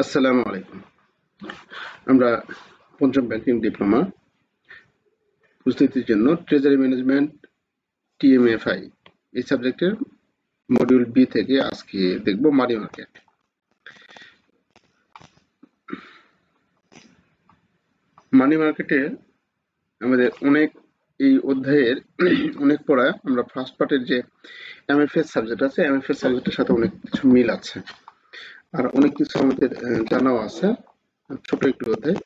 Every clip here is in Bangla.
আসসালামু আলাইকুম। আমরা পঞ্চম ব্যাংকিং ডিপ্লোমা প্রস্তুতির জন্য ট্রেজারি ম্যানেজমেন্ট টিএমএফআই এই সাবজেক্টের মডিউল বি থেকে আজকে দেখব মানি মার্কেট। মানি মার্কেটে আমাদের এই অধ্যায়ের অনেক পড়া। আমরা ফার্স্ট পার্টের যে এমএফএস সাবজেক্ট আছে, এমএফএস সাবজেক্টের সাথে অনেক কিছু মিল আছে, আর অনেক কিছু আমাদের জানাও আছে। ছোট একটু অধ্যায়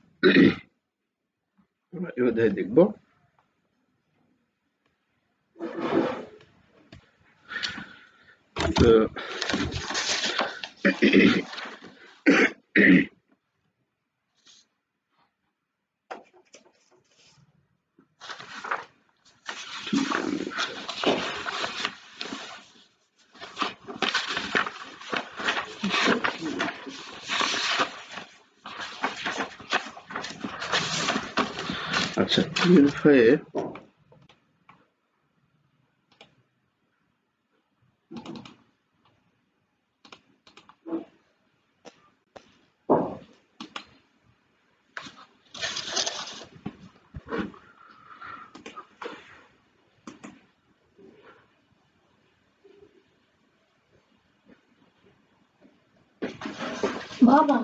আমরা এই অধ্যায়ে দেখব। তো আচ্ছা, টিএমএফআই এ বাবা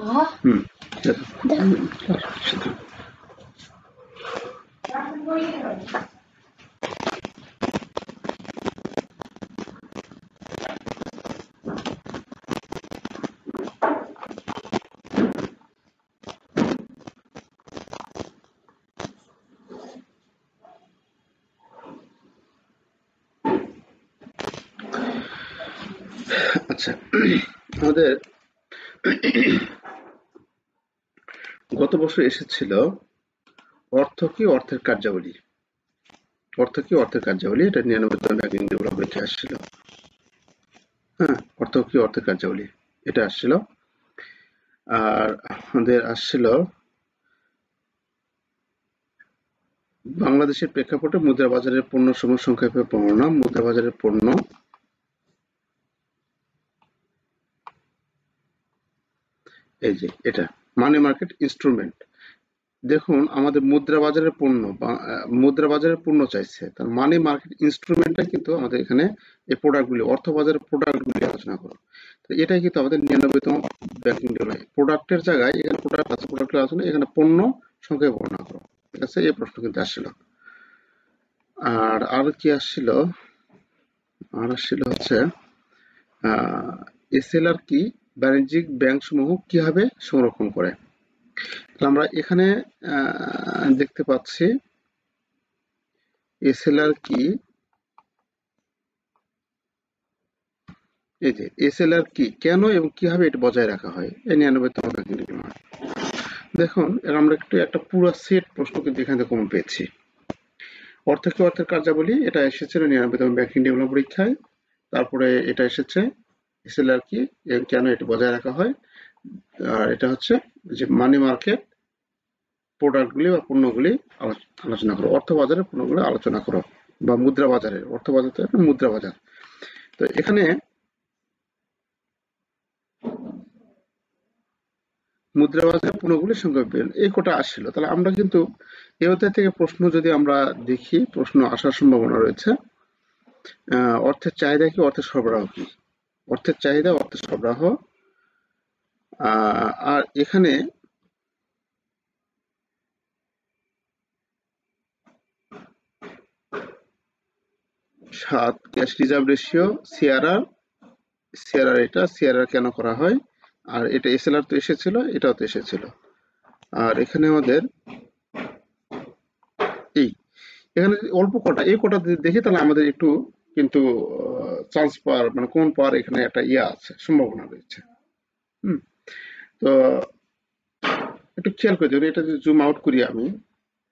আচ্ছা, আমাদের গত বছর এসেছিল অর্থ কি অর্থের কার্যাবলী। অর্থ কি অর্থের কার্যাবলী, এটা 99তম ব্যাংকিং ডিপ্লোমা পরীক্ষায় আসছিল। হ্যাঁ, অর্থ কি অর্থের কার্যাবলী এটা আসছিল। আর আমাদের আসছিল বাংলাদেশের প্রেক্ষাপটে মুদ্রা বাজারের পণ্য সমূহ সংক্ষেপে বর্ণনা। মুদ্রা বাজারের পণ্য, এই যে এটা মানি মার্কেট ইনস্ট্রুমেন্ট। দেখুন, আমাদের মুদ্রা বাজারের পণ্য মুদ্রা বাজারের পণ্য চাইছে, তার মানি মার্কেট ইনস্ট্রুমেন্টটা কিন্তু আমাদের এখানে এই প্রোডাক্টগুলি, অর্থ বাজারের প্রোডাক্টগুলি আলোচনা করো। তো এটাই কিন্তু আমাদের 99তম ব্যাংকিং ডিপ্লোমা। প্রোডাক্টের জায়গায় এখানে প্রোডাক্ট আছে, প্রোডাক্টের আলোচনা, এখানে পণ্য সংক্ষেপে বর্ণনা করো। ঠিক আছে, এই প্রশ্ন কিন্তু আসছিল। আর কি আসছিল? আর আসছিল হচ্ছে এসএলআর কি, বাণিজ্যিক ব্যাংক সমূহ কিভাবে সংরক্ষণ করে। আমরা এখানে দেখতে পাচ্ছি এসএলআর কি, এই যে এসএলআর কি, কেন এবং কিভাবে এটা বজায় রাখা হয় এই 99তম ব্যাংকিং ডিপ্লোমা। দেখুন, আমরা একটা পুরো সেট প্রশ্ন কিন্তু এখান থেকে কমন পেয়েছি। অর্থ কি অর্থের কার্যাবলী, এটা এসেছিল 99তম ব্যাংকিং ডিপ্লোমা পরীক্ষায়। তারপরে এটা এসেছে এসএলআর কি এবং কেন এটা বজায় রাখা হয়। আর এটা হচ্ছে যে মানি মার্কেট প্রোডাক্টগুলি বা পণ্যগুলি আলোচনা করো। অর্থ বাজারের পণ্যগুলো আলোচনা করো, বা মুদ্রা বাজারের, অর্থ বাজার তো মুদ্রা বাজার। তো এখানে মুদ্রা বাজারের পণ্যগুলির সংক্ষেপে এই কোটা আসছিল। তাহলে আমরা কিন্তু এই অধ্যায় থেকে প্রশ্ন যদি আমরা দেখি, প্রশ্ন আসার সম্ভাবনা রয়েছে। অর্থের চাহিদা কি, অর্থের সরবরাহ কি। অর্থের চাহিদা, অর্থের সরবরাহ। আর এখানে ক্যাশ রিজার্ভ রেশিও, সিআরআর এটা সিআরআর কেন করা হয়, আর এটা এসএলআর তো এসেছিল, এটাও তো এসেছিল। আর এখানে আমাদের এখানে অল্প কটা, এই কটা দেখি তাহলে আমাদের একটু কিন্তু চান্স পাওয়ার, মানে কোন পাওয়ার এখানে একটা আছে, সম্ভাবনা রয়েছে। তো একটু খেয়াল করে দেখুন, এটা যদি জুম আউট করি আমি,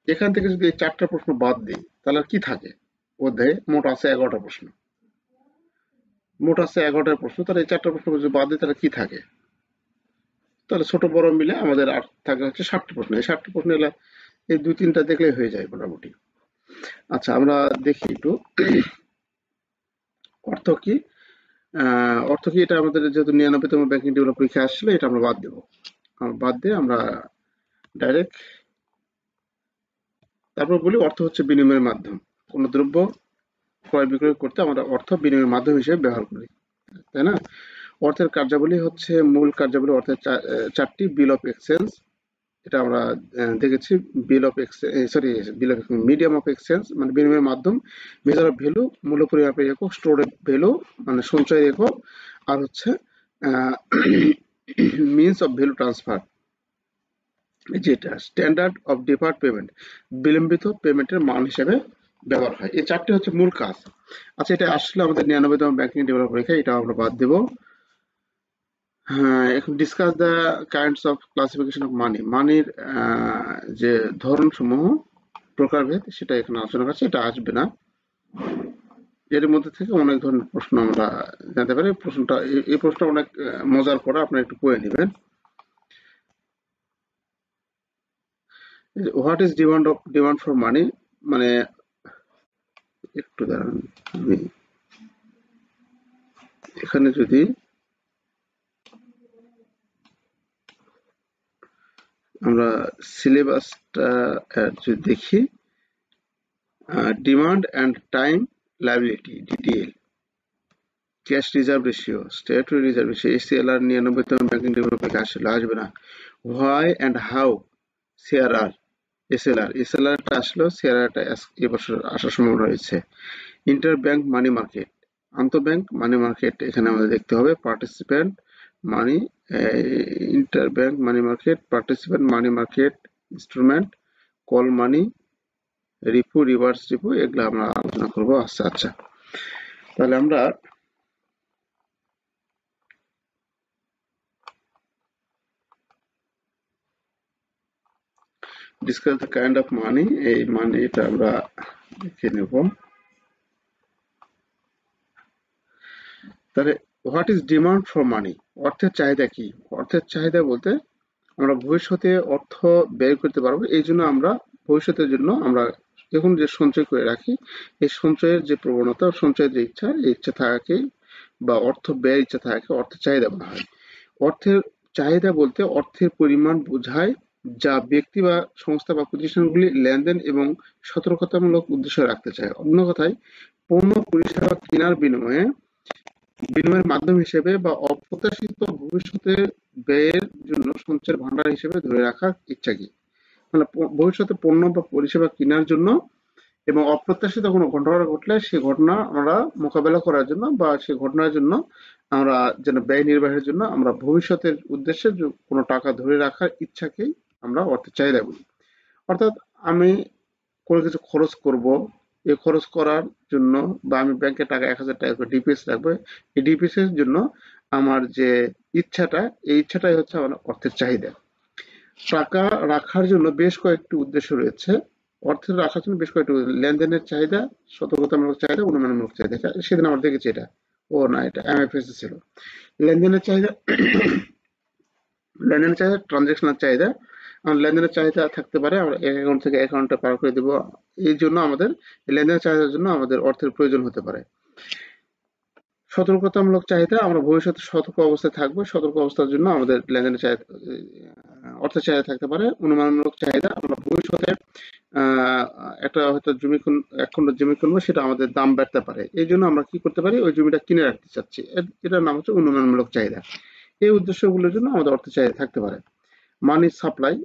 এখান থেকে যদি এই 4টা প্রশ্ন বাদ দিই তাহলে আর কি থাকে অধ্যায়ে? মোট আছে 11টা প্রশ্ন। মোট আছে 11টা প্রশ্ন, তাহলে এই 4টা প্রশ্ন যদি বাদ দিই তাহলে কি থাকে? তাহলে ছোট বড় মিলে আমাদের আর থাকে হচ্ছে 7টি প্রশ্ন। এই 7টি প্রশ্ন এলে এই 2-3টা দেখলেই হয়ে যায় মোটামুটি। আচ্ছা, আমরা দেখি একটু অর্থ কি। অর্থ কি, এটা আমাদের যেহেতু 99তম ব্যাংকিং ডিপ্লোমা পরীক্ষা আসছিল, এটা আমরা বাদ দেব। বাদ দিয়ে আমরা ডাইরেক্ট তারপর বলি অর্থ হচ্ছে বিনিময়ের মাধ্যম। কোনো দ্রব্য ক্রয় বিক্রয় করতে আমরা অর্থ বিনিময়ের মাধ্যম হিসেবে ব্যবহার করি, তাই না? অর্থের কার্যাবলী হচ্ছে মূল কার্যাবলী অর্থের চারটি: বিল অফ এক্সচেঞ্জ, এটা আমরা দেখেছি। বিল of sorry bill of medium of exchange মানে বিনিময়ের মাধ্যম, মেজার অফ ভ্যালু মূল্য পরিমাপের একক, স্টোর ভ্যালু মানে সঞ্চয় একক, আর হচ্ছে মিনস অফ ভ্যালু ট্রান্সফার, যেটা স্ট্যান্ডার্ড অফ ডিফার্ড পেমেন্ট বিলম্বিত পেমেন্টের মান হিসেবে ব্যবহার হয়। এই চারটি হচ্ছে মূল কাজ। আচ্ছা, এটা আসলে আমাদের 99তম ব্যাংকিং ডেভেলপ পরীক্ষা, এটা আমরা বাদ দেব। হ্যাঁ, এখন discuss the kinds of classification of money, মানির যে ধরন সমূহ প্রকারভেদ সেটা এখানে আলোচনা করছে, এটা আসবে না। এর মধ্যে থেকে অনেক ধরনের প্রশ্ন আমরা জানতে পারি। প্রশ্নটা এই প্রশ্নটা অনেক মজার পড়া, আপনারা একটু পড়ে নেবেন। What is demand for money, মানে একটু দাঁড়ান, আমি এখানে যদি আমরা সিলেবাসটা যদি দেখি, demand and time liability DTL, cash reserve ratio, statutory reserve ratio, ACLR 99তম ব্যাংকিং ডেভেলপমেন্ট আসবে না। হোয়াই অ্যান্ড হাউ সিআরআর, এসএলআরটা আসলেও সিআরআরটা এবছর আসার সম্ভাবনা রয়েছে। ইন্টার ব্যাংক মানি মার্কেট, আন্তঃব্যাংক মানি মার্কেট এখানে আমাদের দেখতে হবে। Participant money, inter bank money market, participant money market instrument, call money, repo, reverse repo, এগুলো আমরা আলোচনা করবো। আচ্ছা আচ্ছা, তাহলে আমরা discuss the kind of money, এই মানিটা আমরা দেখে নেব। তাহলে what is demand for money, অর্থের চাহিদা কি? অর্থের চাহিদা বলতে আমরা ভবিষ্যতে অর্থ ব্যয় করতে পারবো, এই জন্য আমরা ভবিষ্যতের জন্য আমরা এখন যে সঞ্চয় করে রাখি, এই সঞ্চয়ের যে প্রবণতা, সঞ্চয়ের যে ইচ্ছা, এই ইচ্ছা থাকাকেই বা অর্থ ব্যয়ের ইচ্ছা থাকাকে অর্থের চাহিদা বলা হয়। অর্থের চাহিদা বলতে অর্থের পরিমাণ বোঝায় যা ব্যক্তি বা সংস্থা বা প্রতিষ্ঠানগুলি লেনদেন এবং সতর্কতামূলক উদ্দেশ্য রাখতে চায়। অন্য কথায়, পণ্য পরিষেবা কেনার বিনিময়ের মাধ্যম হিসেবে বা অপ্রত্যাশিত ভবিষ্যতে ব্যয়ের জন্য সঞ্চয়ের ভান্ডার হিসেবে ধরে রাখার ইচ্ছা কি, মানে ভবিষ্যতে পণ্য বা পরিষেবা কেনার জন্য এবং অপ্রত্যাশিত কোনো ঘটনা ঘটলে সেই ঘটনা আমরা মোকাবেলা করার জন্য বা সেই ঘটনার জন্য আমরা যেন ব্যয় নির্বাহের জন্য আমরা ভবিষ্যতের উদ্দেশ্যে কোনো টাকা ধরে রাখার ইচ্ছাকেই আমরা অর্থের চাহিদা বলি। অর্থাৎ আমি কোনো কিছু খরচ করব, এই খরচ করার জন্য বা আমি ব্যাংকে টাকা 1000 টাকা করে ডিপিএস রাখবো, এই ডিপিএস এর জন্য আমার যে ইচ্ছাটা, এই ইচ্ছাটাই হচ্ছে আমার অর্থের চাহিদা। টাকা রাখার জন্য বেশ কয়েকটি উদ্দেশ্য রয়েছে। অর্থের রাখার জন্য বেশ কয়েকটি লেনদেনের চাহিদা, সতর্কতামূলক চাহিদা, অনুমানমূলক চাহিদা। সেদিন আমরা দেখেছি এটা, ও না এটা এমএফএস ছিল। লেনদেনের চাহিদা, লেনদেনের চাহিদা ট্রানজেকশনের চাহিদা। আমার লেনদেনের চাহিদা থাকতে পারে, আমরা এক অ্যাকাউন্ট থেকে অ্যাকাউন্টে পার করে দেবো, এই জন্য আমাদের লেনদেনের চাহিদার জন্য আমাদের অর্থের প্রয়োজন হতে পারে। সতর্কতামূলক চাহিদা, আমরা ভবিষ্যতে সতর্ক অবস্থায় থাকবো, সতর্ক অবস্থার জন্য আমাদের লেনদেনের চাহিদা, অর্থের চাহিদা থাকতে পারে। অনুমানমূলক চাহিদা, আমরা ভবিষ্যতে আহ, একটা হয়তো এক খণ্ড জমি কিনবো, সেটা আমাদের দাম বাড়তে পারে, এই জন্য আমরা কি করতে পারি, ওই জমিটা কিনে রাখতে চাচ্ছি, এটার নাম হচ্ছে অনুমানমূলক চাহিদা। এই উদ্দেশ্যগুলোর জন্য আমাদের অর্থ চাহিদা থাকতে পারে। মানি সাপ্লাই,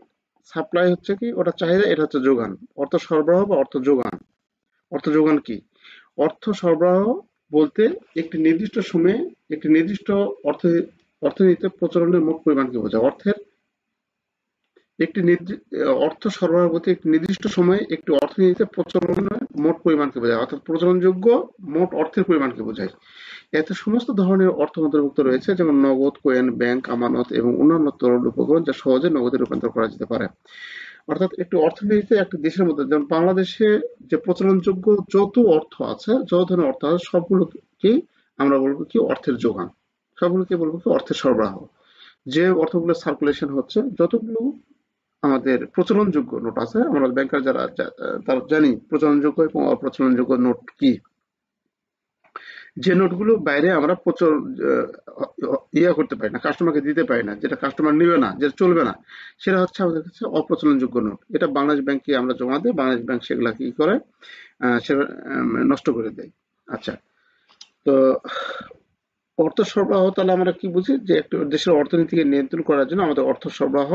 সাপ্লাই হচ্ছে কি, ওটা চাহিদা, এটা হচ্ছে যোগান। অর্থ সরবরাহ বা অর্থ যোগান। অর্থ যোগান কি? অর্থ সরবরাহ বলতে একটি নির্দিষ্ট সময়ে একটি নির্দিষ্ট অর্থনীতিতে প্রচলনের মোট পরিমাণকে বোঝায়। একটি অর্থ সরবরাহ বলতে একটি নির্দিষ্ট সময়ে একটি অর্থনীতিতে প্রচলনের মোট পরিমাণকে বোঝায়, অর্থাৎ প্রচলনযোগ্য মোট অর্থের পরিমাণকে বোঝায়। এতে সমস্ত ধরনের অর্থ অন্তর্ভুক্ত রয়েছে, যেমন নগদ, কয়েন, ব্যাংক আমানত এবং অন্যান্য তরল উপকরণ যা সহজে নগদে রূপান্তর করা যেতে পারে। অর্থাৎ একটি অর্থনীতিতে একটি দেশের মধ্যে, যেমন বাংলাদেশে যে প্রচলনযোগ্য যত অর্থ আছে, যত ধরনের অর্থ আছে, সবগুলোকেই আমরা বলবো কি অর্থের যোগান, সবগুলোকে বলবো কি অর্থের সরবরাহ। যে অর্থগুলো সার্কুলেশন হচ্ছে, যতগুলো আমাদের প্রচলনযোগ্য নোট আছে, আমরা ব্যাংকার তারা জানি প্রচলনযোগ্য এবং অপ্রচলনযোগ্য নোট কি। যে নোটগুলো বাইরে আমরা প্রচুর ইয়া করতে পারি না, কাস্টমারকে দিতে পারি না, যেটা কাস্টমার নিবে না, যেটা চলবে না, সেটা হচ্ছে আমাদের কাছে অপ্রচলনযোগ্য নোট। এটা বাংলাদেশ ব্যাংকে আমরা জমা দিই, বাংলাদেশ ব্যাংক সেগুলা কি করে, সেটা নষ্ট করে দেয়। আচ্ছা, তো অর্থ সরবরাহ তাহলে আমরা কি বুঝি, যে একটা দেশের অর্থনীতিকে নিয়ন্ত্রণ করার জন্য আমাদের অর্থ সরবরাহ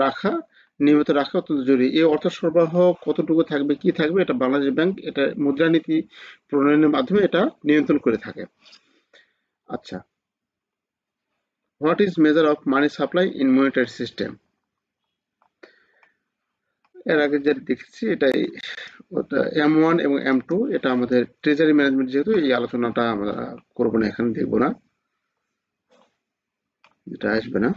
রাখা, নিয়মিত রাখা অত্যন্ত জরুরি। এই অর্থ সরবরাহ কতটুকু থাকবে, কি থাকবে, এটা বাংলাদেশ ব্যাংক এটা মুদ্রানীতি প্রণয়নের মাধ্যমে এটা নিয়ন্ত্রণ করে থাকে। আচ্ছা, what is measure of money supply in monetary system? এর আগে যেটা দেখেছি এটাই, ওটা M1 এবং M2, এটা আমাদের ট্রেজারি ম্যানেজমেন্ট, যেহেতু এই আলোচনাটা আমরা করবো না, এখানে দেখবো না, এটা আসবে না।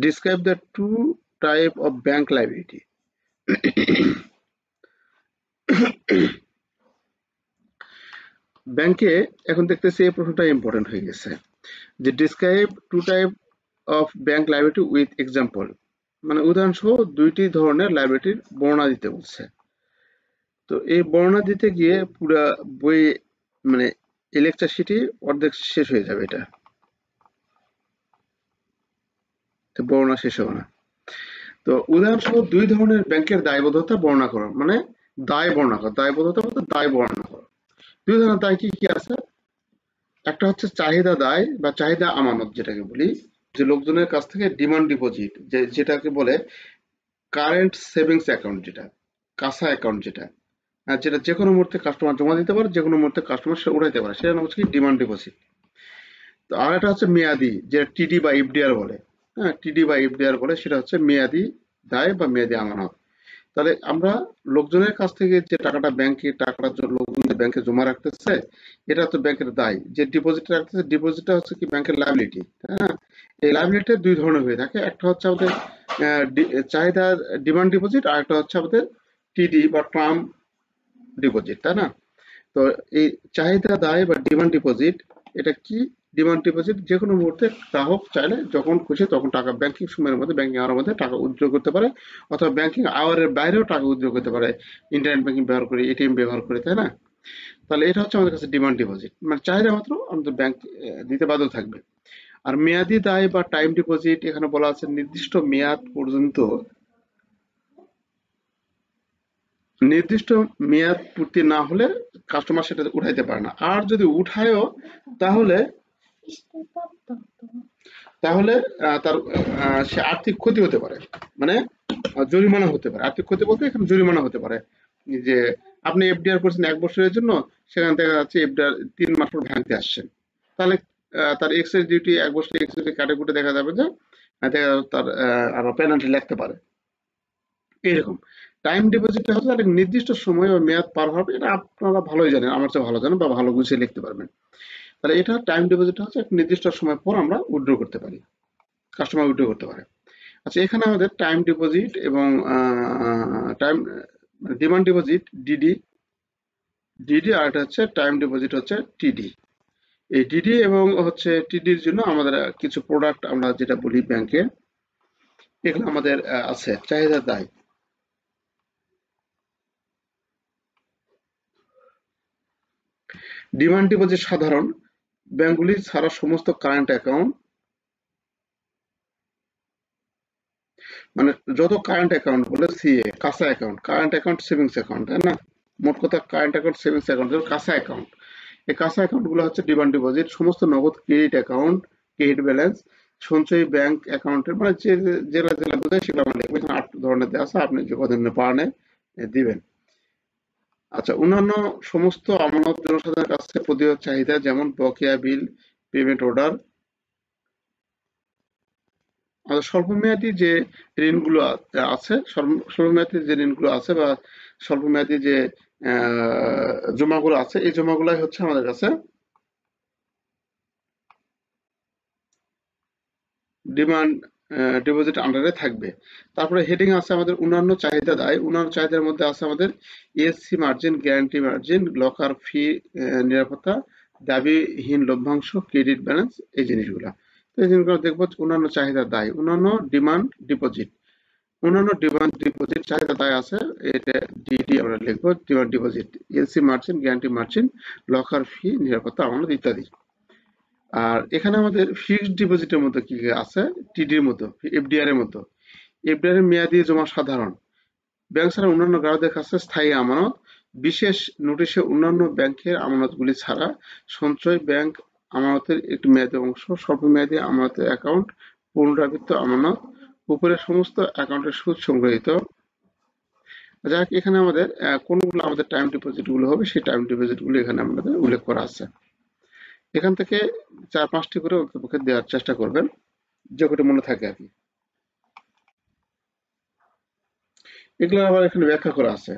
Describe the two type of bank liability. ব্যাংকে এখন দেখতেছি এই প্রশ্নটা ইম্পর্টেন্ট হয়ে গেছে, যে describe two type of bank liability with example, মানে উদাহরণসহ দুইটি ধরনের লাইবিলিটির বর্ণনা দিতে বলছে। তো এই বর্ণনা দিতে গিয়ে পুরা বই, মানে এই লেকচার শিটই অর্ধেক শেষ হয়ে যাবে, এটা তো বর্ণনা শেষ হবে না। তো উদাহরণসহ দুই ধরনের ব্যাংকের দায়বদ্ধতা বর্ণনা করো, মানে দায় বর্ণনা করো, দায়বদ্ধতা বলতে দায় বর্ণনা করো। দুই ধরনের দায় কি কি আছে? একটা হচ্ছে চাহিদা দায় বা চাহিদা আমানত, যেটাকে বলি, যে লোকজনের কাছ থেকে ডিমান্ড ডিপোজিট, যেটাকে বলে কারেন্ট সেভিংস অ্যাকাউন্ট, যেটা কাঁচা অ্যাকাউন্ট, যেটা যেটা যে কোনো মুহূর্তে কাস্টমার জমা দিতে পারে, যে কোনো মুহূর্তে কাস্টমার সে উঠাইতে পারে, সেটা হচ্ছে কি ডিমান্ড ডিপোজিট। তো আর একটা হচ্ছে মেয়াদি, যেটা টিডি বা এফডিআর বলে। হ্যাঁ, টিডি বা এফডিআর বলে, সেটা হচ্ছে মেয়াদি দায় বা মেয়াদি আমানত। তাহলে আমরা লোকজনের কাছ থেকে যে টাকাটা ব্যাংকে, টাকাটা লোকজন যে ব্যাংকে জমা রাখতেছে, এটা তো ব্যাংকের দায়। যে ডিপোজিট রাখতেছে, ডিপোজিটটা হচ্ছে কি ব্যাংকের লাইবিলিটি। হ্যাঁ, এই লাইবিলিটি দুই ধরনের হয়ে থাকে, একটা হচ্ছে আমাদের চাহিদা ডিমান্ড ডিপোজিট, আর একটা হচ্ছে আমাদের টিডি বা টার্ম ডিপোজিট, তাই না? তো এই চাহিদা দায় বা ডিমান্ড ডিপোজিট, এটা কি? ডিমান্ড ডিপোজিট যে কোনো মুহূর্তে গ্রাহক চাইলে যখন খুশি তখন টাকা ব্যাংকিং সময়ের মধ্যে, ব্যাংকিং আওয়ারের মধ্যে টাকা উইথড্র করতে পারে, অথবা ব্যাংকিং আওয়ারের বাইরেও টাকা উইথড্র করতে পারে, ইন্টারনেট ব্যাংকিং ব্যবহার করে, এটিএম ব্যবহার করে, তাই না? তাহলে এটা হচ্ছে আমাদের কাছে ডিমান্ড ডিপোজিট, মানে চাহিদা মাত্র আমাদের ব্যাংক দিতে বাধ্য থাকবে। আর মেয়াদি দায় বা টাইম ডিপোজিট, এখানে বলা আছে নির্দিষ্ট মেয়াদ পর্যন্ত, নির্দিষ্ট মেয়াদ পূর্তি না হলে কাস্টমার সেটা উঠাইতে পারে না। আর যদি উঠায়ও, তাহলে তাহলে তার সে আর্থিক ক্ষতি হতে পারে, মানে জরিমানা হতে পারে। আর্থিক ক্ষতি বলতে এখানে জরিমানা হতে পারে, যে আপনি এফডিআর করছেন 1 বছরের জন্য, সেখানে দেখা যাচ্ছে এফডিআর 3 মাস পর ভাঙতে আসছেন, তাহলে তার এক্সেস ডিউটি 1 বছর এক্সেস ডিউটি কাটে কুটে দেখা যাবে যে দেখা যাবে তার আরো পেনাল্টি লাগতে পারে। এইরকম টাইম ডিপোজিটটা হচ্ছে একটা নির্দিষ্ট সময় বা মেয়াদ পার হবে, এটা আপনারা ভালোই জানেন, আমার চেয়ে ভালো জানেন বা ভালো গুছিয়ে লিখতে পারবেন। তাহলে এটা টাইম ডিপোজিট হচ্ছে একটা নির্দিষ্ট সময় পর আমরা উইথড্র করতে পারি, কাস্টমার উইথড্র করতে পারে। আচ্ছা, এখানে আমাদের টাইম ডিপোজিট এবং time demand deposit DD, DD, আর এটা হচ্ছে টাইম ডিপোজিট হচ্ছে টিডি। এই ডিডি এবং হচ্ছে টিডির জন্য আমাদের কিছু প্রোডাক্ট আমরা যেটা বলি ব্যাংকে, এগুলো আমাদের আছে চাহিদা দায়। ডিমান্ড ডিপোজিট সাধারণ ব্যাংকগুলি ছাড়া সমস্ত কারেন্ট অ্যাকাউন্ট, মানে যত কারেন্ট অ্যাকাউন্ট বলে সিএ, কাঁচা account, current account savings account, তাই না? মোট কথা কারেন্ট অ্যাকাউন্ট সেভিংস অ্যাকাউন্ট, কাঁচা অ্যাকাউন্ট, এই কাঁচা অ্যাকাউন্ট গুলো হচ্ছে ডিমান্ড ডিপোজিট। সমস্ত নগদ ক্রেডিট অ্যাকাউন্ট, ক্রেডিট ব্যালেন্স, সঞ্চয়ী ব্যাংক অ্যাকাউন্টের, মানে জেলা জেলা বোঝায় সেগুলো আমরা লিখবো। এখানে 8 ধরনের দেওয়া আছে, আপনি যে কদিনের পারেন দিবেন। আচ্ছা, অন্যান্য সমস্ত আমানত জনসাধারণের কাছে প্রতিরোধ চাহিদা, যেমন বকেয়া বিল, পেমেন্ট অর্ডার। আর স্বল্পমেয়াদী যে ঋণগুলো আছে, স্বল্পমেয়াদী যে ঋণগুলো আছে বা স্বল্পমেয়াদী যে জমাগুলো আছে, এই জমাগুলাই হচ্ছে আমাদের কাছে ডিমান্ড ডিপোজিট আন্ডারে থাকবে। তারপরে হেডিং আছে আমাদের অন্যান্য চাহিদা দায়। অন্যান্য চাহিদার মধ্যে আছে আমাদের ESC margin, guarantee margin, locker fee, নিরাপত্তা, দাবিহীন লভ্যাংশ, ক্রেডিট ব্যালেন্স, এই জিনিসগুলা। তো এই জিনিসগুলো দেখবো অন্যান্য চাহিদা দায়, অন্যান্য ডিমান্ড ডিপোজিট। অন্যান্য ডিমান্ড ডিপোজিট চাহিদা দায় আছে, এটা ডিডি আমরা লিখবো, demand deposit, LC margin, guarantee margin, locker fee, নিরাপত্তা আমানত ইত্যাদি। আর এখানে আমাদের ফিক্সড ডিপোজিটের মধ্যে কি কি আছে, টিডির মতো, এফডিআর এর মতো। এফডিআর এর মেয়াদি জমা সাধারণ, ব্যাংক ছাড়া অন্যান্য গ্রাহকদের কাছে স্থায়ী আমানত, বিশেষ নোটিশে অন্যান্য ব্যাংকের আমানতগুলি ছাড়া সঞ্চয় ব্যাংক আমানতের একটি মেয়াদি অংশ, স্বল্পমেয়াদী আমানতের অ্যাকাউন্ট, পুনরাবৃত্ত আমানত, উপরের সমস্ত অ্যাকাউন্টের সুদ সংগ্রহীত। যাক, এখানে আমাদের কোনগুলো আমাদের টাইম ডিপোজিট গুলো হবে, সেই টাইম ডিপোজিট গুলো এখানে আমাদের উল্লেখ করা আছে। এখান থেকে 4-5টি করে অন্ততপক্ষে দেওয়ার চেষ্টা করবেন, যে কটি মনে থাকে আর কি। এগুলো আবার এখানে ব্যাখ্যা করা আছে,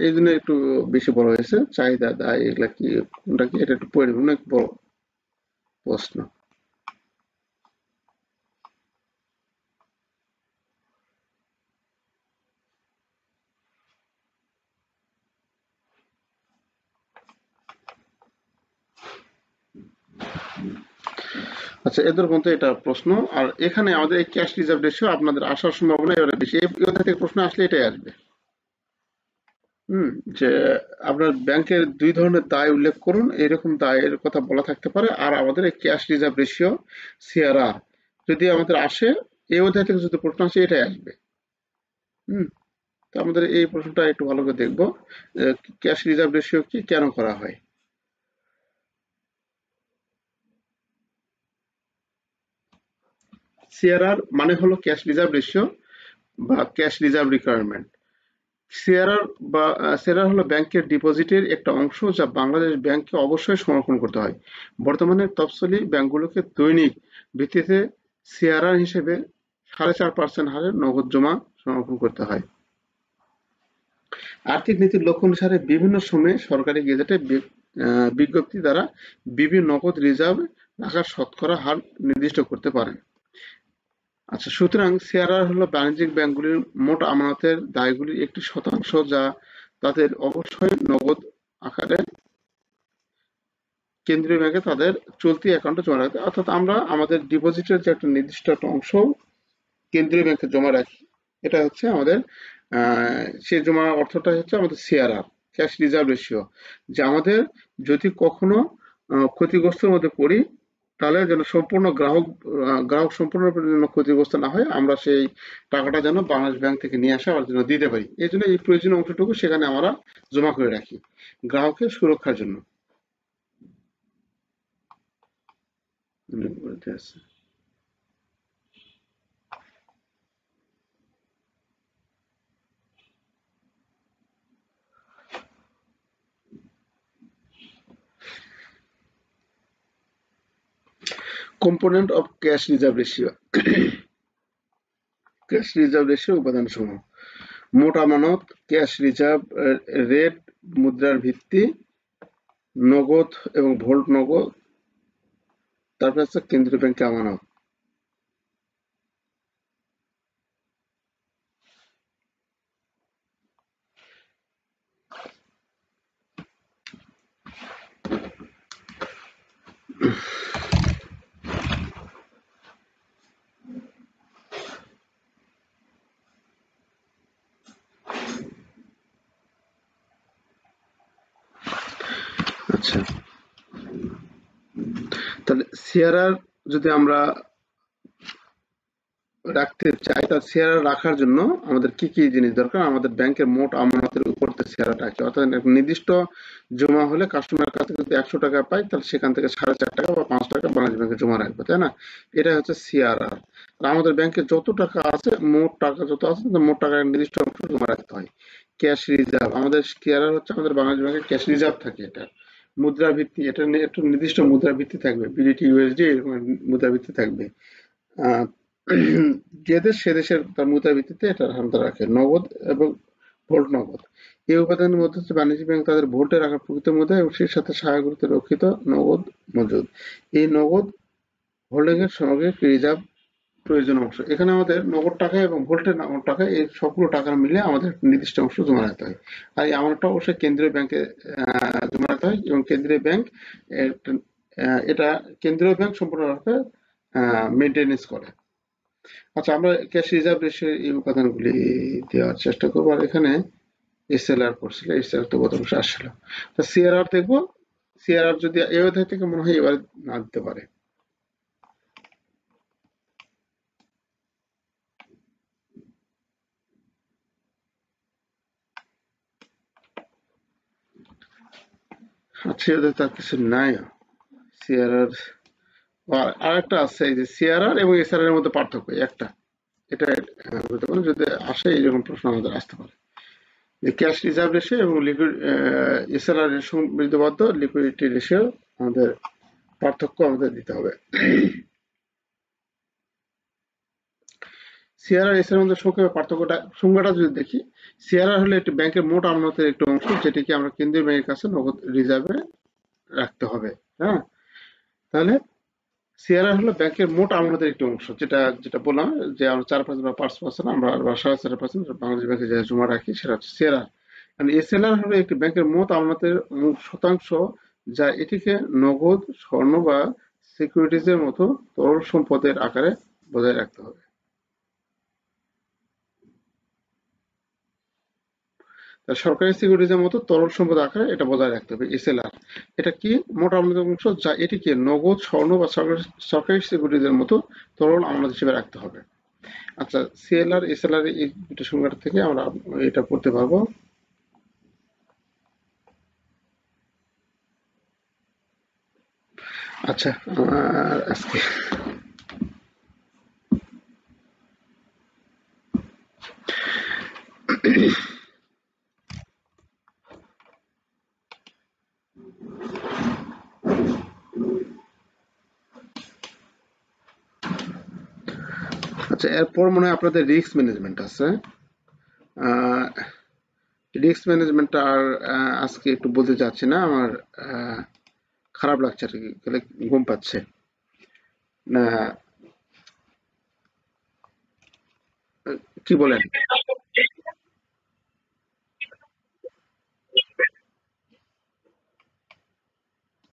এই জন্য একটু বেশি বড় হয়েছে। চাহিদা দায় এগুলা কি, কোনটা কি, এটা একটু পড়ে নেবেন, অনেক বড় প্রশ্ন। আচ্ছা, এদের মধ্যে এটা প্রশ্ন। আর এখানে আমাদের এই ক্যাশ রিজার্ভ রেশিও আপনাদের আসার সম্ভাবনা এবারে বেশি, এই থেকে প্রশ্ন আসলে এটাই আসবে। হুম, যে আপনার ব্যাংকের 2 ধরনের দায় উল্লেখ করুন, এরকম দায়ের কথা বলা থাকতে পারে। আর আমাদের এই ক্যাশ রিজার্ভ রেশিও, সিআরআর যদি আমাদের আসে, এই অধ্যায় থেকে যদি প্রশ্ন আসে এটাই আসবে। হুম, তো আমাদের এই প্রশ্নটা একটু ভালো করে দেখবো, ক্যাশ রিজার্ভ রেশিও কি, কেন করা হয়। সিআরআর মানে হলো ক্যাশ রিজার্ভ রেশিও বা ক্যাশ রিজার্ভ রিকোয়ারমেন্ট। সিআরআর বা সিআরআর হলো ব্যাংকের ডিপোজিটের একটা অংশ, যা বাংলাদেশ ব্যাংককে অবশ্যই সংরক্ষণ করতে হয়। বর্তমানে তফসিলি ব্যাংকগুলোকে দৈনিক ভিত্তিতে সিআরআর হিসেবে 4.5% হারে নগদ জমা সংরক্ষণ করতে হয়। আর্থিক নীতির লক্ষ্য অনুসারে বিভিন্ন সময়ে সরকারি গেজেটে বিজ্ঞপ্তি দ্বারা বিভিন্ন নগদ রিজার্ভ রাখার শতকরা হার নির্দিষ্ট করতে পারেন। আচ্ছা, সুতরাং সিআরআর হলো বাণিজ্যিক ব্যাংকগুলির মোট আমানতের দায়গুলির একটি শতাংশ, যা তাদের অবশ্যই নগদ আকারে কেন্দ্রীয় ব্যাংকে তাদের চলতি অ্যাকাউন্টে জমা রাখতে, অর্থাৎ আমরা আমাদের ডিপোজিটের যে একটা নির্দিষ্ট একটা অংশ কেন্দ্রীয় ব্যাংকে জমা রাখি, এটা হচ্ছে আমাদের সেই জমা অর্থটা হচ্ছে আমাদের সিআরআর, ক্যাশ রিজার্ভ রেশিও। যে আমাদের যদি কখনো ক্ষতিগ্রস্তের মধ্যে পড়ি, তাহলে যেন সম্পূর্ণ গ্রাহক সম্পূর্ণরূপে যেন ক্ষতিগ্রস্ত না হয়, আমরা সেই টাকাটা যেন বাংলাদেশ ব্যাংক থেকে নিয়ে আসা আবার যেন দিতে পারি, এই জন্য এই প্রয়োজনীয় অংশটুকু সেখানে আমরা জমা করে রাখি গ্রাহকের সুরক্ষার জন্য। Component of cash reserve ratio. Cash reserve ratio উপাদান সমূহ: মোট আমানত, ক্যাশ রিজার্ভ রেট, মুদ্রার ভিত্তি, নগদ এবং ভোল্ট নগদ, তারপর হচ্ছে কেন্দ্রীয় ব্যাংকে আমানত। আচ্ছা, তাহলে সিআরআর যদি আমরা রাখতে চাই, তার সিআরআর রাখার জন্য আমাদের কি কি জিনিস দরকার, আমাদের ব্যাংকের মোট আমানতের উপর সিআরআর রাখে, অর্থাৎ একটা নির্দিষ্ট জমা হলে কাস্টমার কাছে যদি 100 টাকা পাই, তাহলে সেখান থেকে 4.5 টাকা বা 5 টাকা বাংলাদেশ ব্যাংকে জমা রাখবে, তাই না? এটা হচ্ছে সিআরআর। আমাদের ব্যাংকে যত টাকা আছে, মোট টাকা যত আছে, মোট টাকার নির্দিষ্ট অংশ জমা রাখতে হয়। ক্যাশ রিজার্ভ, আমাদের সিআরআর হচ্ছে আমাদের বাংলাদেশ ব্যাংকের ক্যাশ রিজার্ভ থাকে। এটা মুদ্রা ভিত্তি, এটা একটু নির্দিষ্ট মুদ্রা ভিত্তি থাকবে, বিডিটি, ইউএসডি, এরকম মুদ্রা ভিত্তি থাকবে। আহ যে দেশ সে দেশের তার মুদ্রার ভিত্তিতে এটা ধারণা রাখে। নগদ এবং ভোল্ট নগদ, এই উপাদানের মধ্যে হচ্ছে বাণিজ্যিক ব্যাংক তাদের ভোল্টে রাখা প্রকৃত মুদ্রা এবং সেই সাথে সহায়ক রক্ষিত নগদ মজুদ। এই নগদ হোল্ডিং এর সামগ্রিক রিজার্ভ প্রয়োজন অংশ। এখানে আমাদের নগদ টাকা এবং ভোল্টের নগদ টাকা, এই সবগুলো টাকা মিলে আমাদের নির্দিষ্ট অংশ জমা রাখতে হয়। আর এই আমারটা অবশ্যই কেন্দ্রীয় ব্যাংকে জমা রাখতে হয়, এবং কেন্দ্রীয় ব্যাংক এটা কেন্দ্রীয় ব্যাংক সম্পূর্ণভাবে মেনটেনেন্স করে। আচ্ছা, আমরা ক্যাশ রিজার্ভ রেশিও এই উপাদানগুলি দেওয়ার চেষ্টা করবো। আর এখানে এসএলআর পড়ছিল, এসএলআর তো গত বছর আসছিল। তো সিআরআর দেখবো, সিআরআর যদি এই অধ্যায় থেকে মনে হয় এবার না দিতে পারে। আচ্ছা, এই অধ্যায় তার কিছু নাই। সিআরআর আর একটা আছে, এই যে সিআরআর এবং এসআরআর এর মধ্যে পার্থক্য এই একটা, এটা বলতে পারেন যদি আসে এইরকম প্রশ্ন আমাদের আসতে পারে, যে ক্যাশ রিজার্ভ রেশিও এবং লিকুইড এসআরআর এর সমৃদ্ধবদ্ধ লিকুইডিটি রেশিও আমাদের পার্থক্য আমাদের দিতে হবে। সিআরআর এস এর মধ্যে সংক্ষেপে সংজ্ঞাটা যদি দেখি, সিআরআর হলো একটি ব্যাংকের মোট আমানতের একটি অংশ যেটিকে আমরা কেন্দ্রীয় ব্যাংকের কাছে নগদ রিজার্ভে রাখতে হবে। হ্যাঁ, তাহলে সিআরআর হলো ব্যাংকের মোট আমানতের একটি অংশ, যেটা যেটা বললাম যে আমরা 4% বা 5% আমরা বা 4.5% বাংলাদেশ ব্যাংকে যে জমা রাখি সেটা হচ্ছে সিআরআর। এসএলআর হলো একটি ব্যাংকের মোট আমানতের শতাংশ, যা এটিকে নগদ, স্বর্ণ বা সিকিউরিটিজের মতো তরল সম্পদের আকারে বজায় রাখতে হবে। তা সরকারি সিকিউরিটিজের মতো তরল সম্পদ আকারে এটা বজায় রাখতে হবে এসএলআর। এটা কি? মোট আমানতের অংশ যা এটিকে নগদ, স্বর্ণ বা সরকারি সিকিউরিটিজের মতো তরল আমানত হিসেবে রাখতে হবে। আচ্ছা, সিএলআর এসএলআর এই দুটো সংজ্ঞা থেকে আমরা এটা পড়তে পারবো। আচ্ছা, আজকে আচ্ছা, এরপর মনে হয় আপনাদের রিস্ক ম্যানেজমেন্ট আছে। রিস্ক ম্যানেজমেন্টটা আর আজকে একটু বলতে চাচ্ছি না, আমার খারাপ লাগছে আর কি, গেলে ঘুম পাচ্ছে না, কি বলেন?